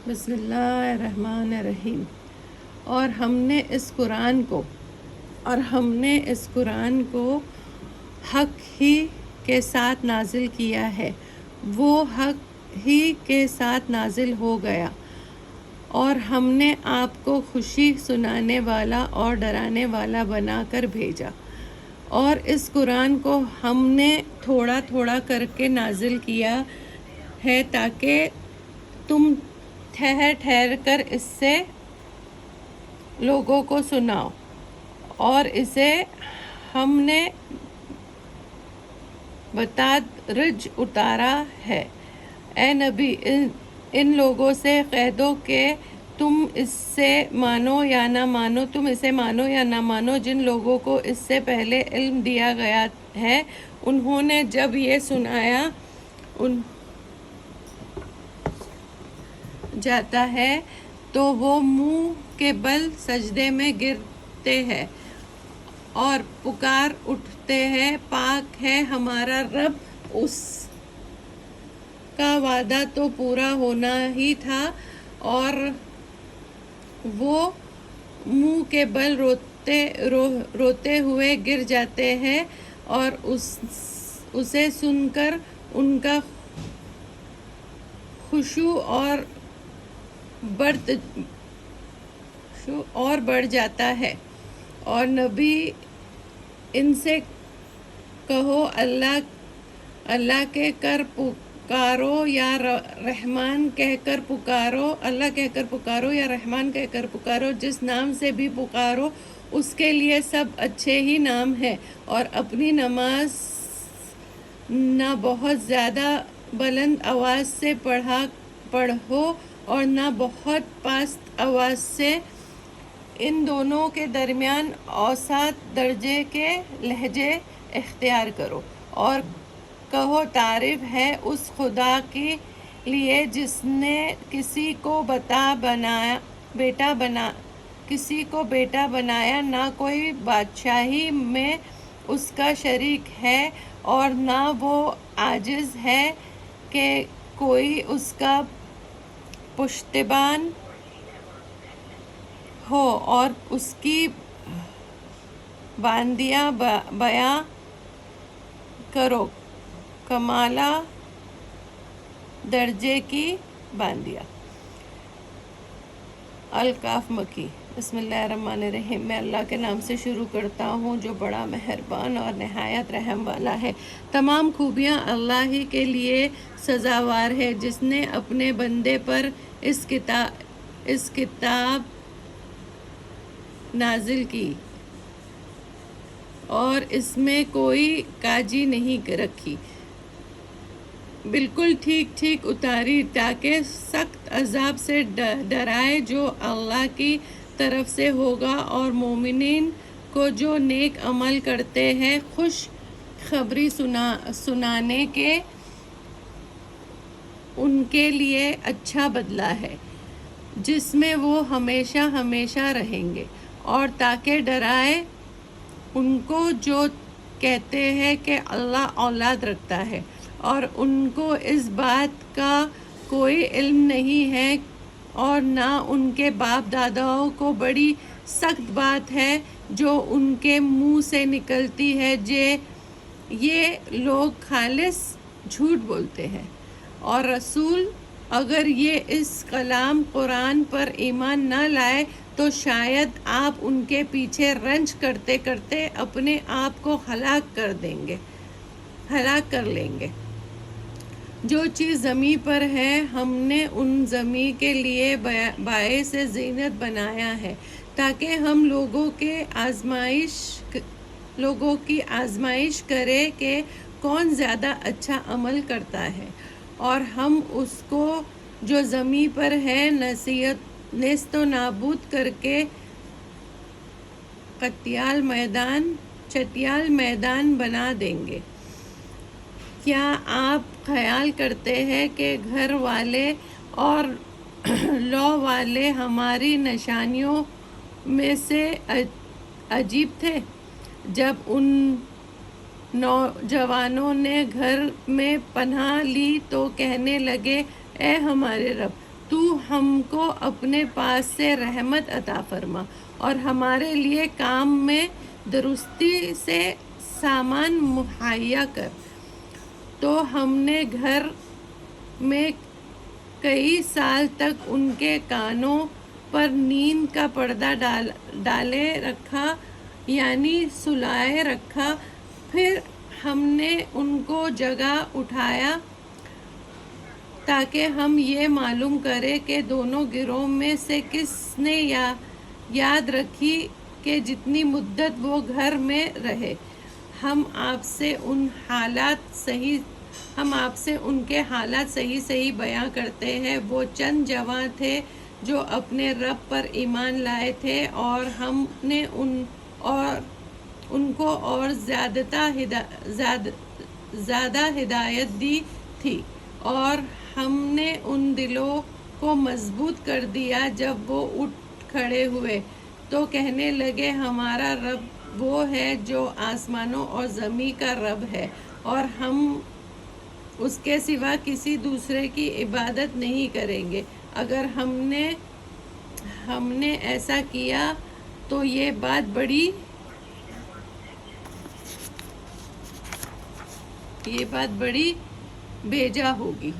بسم اللہ الرحمن الرحیم۔ اور ہم نے اس قرآن کو حق ہی کے ساتھ نازل کیا ہے، وہ حق ہی کے ساتھ نازل ہو گیا، اور ہم نے آپ کو خوشی سنانے والا اور ڈرانے والا بنا کر بھیجا۔ اور اس قرآن کو ہم نے تھوڑا تھوڑا کر کے نازل کیا ہے تاکہ تم ٹھہر ٹھہر کر اس سے لوگوں کو سناؤ، اور اسے ہم نے بتدریج اتارا ہے۔ اے نبی، ان لوگوں سے کہہ دو کہ تم اسے مانو یا نہ مانو، جن لوگوں کو اس سے پہلے علم دیا گیا ہے، انہوں نے جب یہ سنایا جاتا ہے تو وہ منہ کے بل سجدے میں گرتے ہیں اور پکار اٹھتے ہیں، پاک ہے ہمارا رب، اس کا وعدہ تو پورا ہونا ہی تھا۔ اور وہ منہ کے بل روتے ہوئے گر جاتے ہیں، اور اسے سن کر ان کا خشوع اور بڑھ جاتا ہے۔ اور نبی، ان سے کہو اللہ کہہ کر پکارو یا رحمان کہہ کر پکارو، جس نام سے بھی پکارو اس کے لیے سب اچھے ہی نام ہے۔ اور اپنی نماز نہ بہت زیادہ بلند آواز سے پڑھو اور نہ بہت پست آواز سے، ان دونوں کے درمیان اوسط درجے کے لہجے اختیار کرو۔ اور کہو تعریف ہے اس خدا کے لیے جس نے کسی کو بیٹا بنایا، نہ کوئی بادشاہی میں اس کا شریک ہے، اور نہ وہ عاجز ہے کہ کوئی اس کا پشتیبان ہو، اور اس کی بندیاں بیاں کرو کمالہ درجے کی بندیاں۔ الکاف مکی۔ بسم اللہ الرحمن الرحیم۔ میں اللہ کے نام سے شروع کرتا ہوں جو بڑا مہربان اور نہایت رحم والا ہے۔ تمام خوبیاں اللہ ہی کے لیے سزاوار ہے، جس نے اپنے بندے پر اس کتاب نازل کی اور اس میں کوئی کاجی نہیں رکھی، بالکل ٹھیک ٹھیک اتاری تاکہ سخت عذاب سے ڈرائے جو اللہ کی طرف سے ہوگا، اور مومنین کو جو نیک عمل کرتے ہیں خوش خبری سنانے کے ان کے لیے اچھا بدلہ ہے، جس میں وہ ہمیشہ ہمیشہ رہیں گے۔ اور تاکہ ڈرائے ان کو جو کہتے ہیں کہ اللہ اولاد رکھتا ہے، اور ان کو اس بات کا کوئی علم نہیں ہے، اور نہ ان کے باپ داداؤں کو بڑی سخت بات ہے جو ان کے منہ سے نکلتی ہے، یہ لوگ خالص جھوٹ بولتے ہیں۔ اور رسول اگر یہ اس کلام قرآن پر ایمان نہ لائے تو شاید آپ ان کے پیچھے رنج کرتے کرتے اپنے آپ کو ہلاک کر لیں گے۔ جو چیز زمین پر ہے ہم نے ان زمین کے لیے باعث زینت بنایا ہے تاکہ ہم لوگوں کی آزمائش کرے کہ کون زیادہ اچھا عمل کرتا ہے۔ اور ہم اس کو جو زمین پر ہے نیست و نابود کر کے چٹیال میدان بنا دیں گے۔ کیا آپ خیال کرتے ہیں کہ گھر والے اور لو والے ہماری نشانیوں میں سے عجیب تھے؟ جب ان نوجوانوں نے گھر میں پناہ لی تو کہنے لگے، اے ہمارے رب، تو ہم کو اپنے پاس سے رحمت عطا فرما اور ہمارے لیے کام میں درستی سے سامان مہیا کر۔ تو ہم نے گھر میں کئی سال تک ان کے کانوں پر نیند کا پردہ ڈالے رکھا، یعنی سلائے رکھا۔ پھر ہم نے ان کو جگا اٹھایا تاکہ ہم یہ معلوم کریں کہ دونوں گروہوں میں سے کس نے یاد رکھی کہ جتنی مدت وہ گھر میں رہے۔ ہم آپ سے ان کے حالات صحیح بیان کرتے ہیں۔ وہ چند جوان تھے جو اپنے رب پر ایمان لائے تھے اور ہم نے ان کو اور زیادہ ہدایت دی تھی، اور ہم نے ان دلوں کو مضبوط کر دیا۔ جب وہ اٹھ کھڑے ہوئے تو کہنے لگے، ہمارا رب وہ ہے جو آسمانوں اور زمین کا رب ہے، اور ہم اس کے سوا کسی دوسرے کی عبادت نہیں کریں گے۔ اگر ہم نے ایسا کیا تو یہ بات بڑی بیجا ہوگی۔